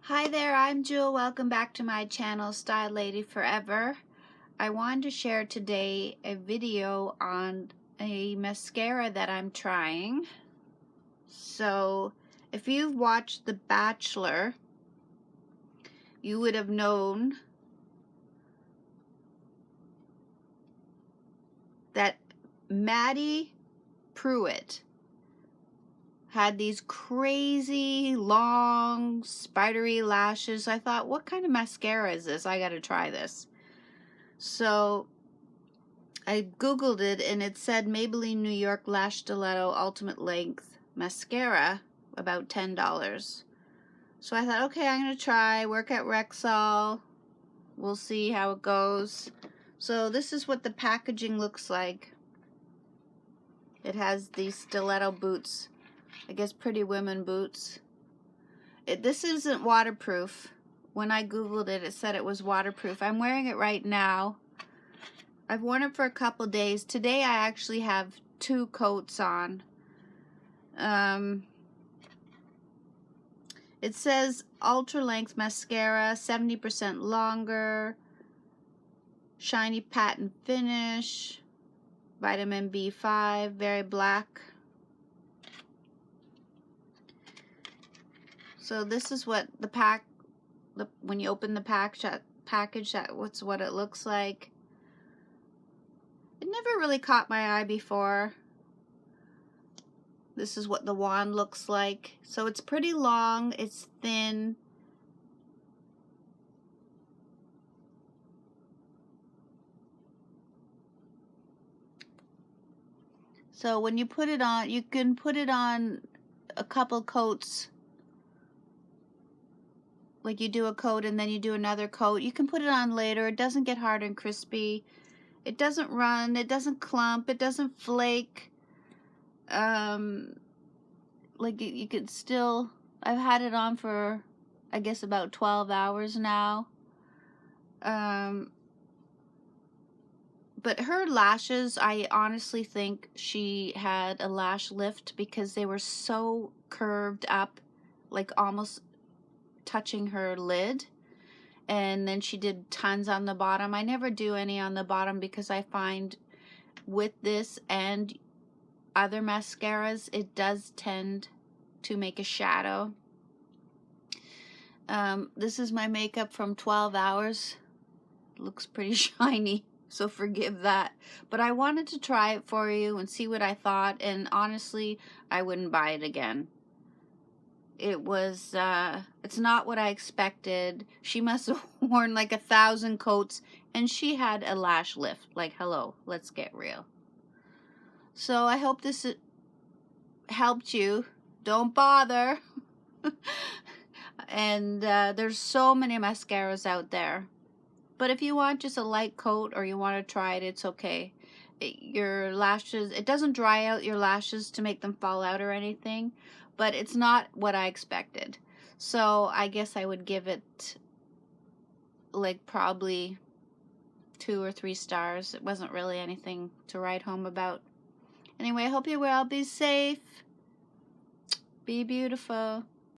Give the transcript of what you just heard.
Hi there, I'm Jewel. Welcome back to my channel, Style Lady Forever. I wanted to share today a video on a mascara that I'm trying. So, if you've watched The Bachelor, you would have known that Maddie Prewett had these crazy long spidery lashes. I thought, what kind of mascara is this? I gotta try this. So I googled it and it said Maybelline New York Lash Stiletto Ultimate Length Mascara, about $10. So I thought, okay, I'm gonna try, work at Rexall. We'll see how it goes. So this is what the packaging looks like. It has these stiletto boots. I guess Pretty Women boots. This isn't waterproof. When I googled it, it said it was waterproof. I'm wearing it right now. I've worn it for a couple days. Today I actually have 2 coats on. It says ultra length mascara, 70% longer, shiny patent finish, vitamin B5, very black. So this is what the when you open the package, that's what it looks like. It never really caught my eye before. This is what the wand looks like. So it's pretty long, it's thin. So when you put it on, you can put it on a couple coats. Like you do a coat and then you do another coat. You can put it on later. It doesn't get hard and crispy. It doesn't run. It doesn't clump. It doesn't flake. Like you could still, I've had it on for, I guess, about 12 hours now. But her lashes, I honestly think she had a lash lift because they were so curved up, like almost touching her lid. And then she did tons on the bottom. I never do any on the bottom because I find with this and other mascaras, it does tend to make a shadow. This is my makeup from 12 hours. It looks pretty shiny, so forgive that. But I wanted to try it for you and see what I thought, and honestly, I wouldn't buy it again. It was, it's not what I expected. She must have worn like 1,000 coats, and she had a lash lift. Like, hello, let's get real. So I hope this helped you. Don't bother. And there's so many mascaras out there. But if you want just a light coat or you want to try it, it's okay. Your lashes, it doesn't dry out your lashes to make them fall out or anything, but it's not what I expected. So I guess I would give it like probably 2 or 3 stars. It wasn't really anything to write home about. Anyway, I hope you're well. Be safe. Be beautiful.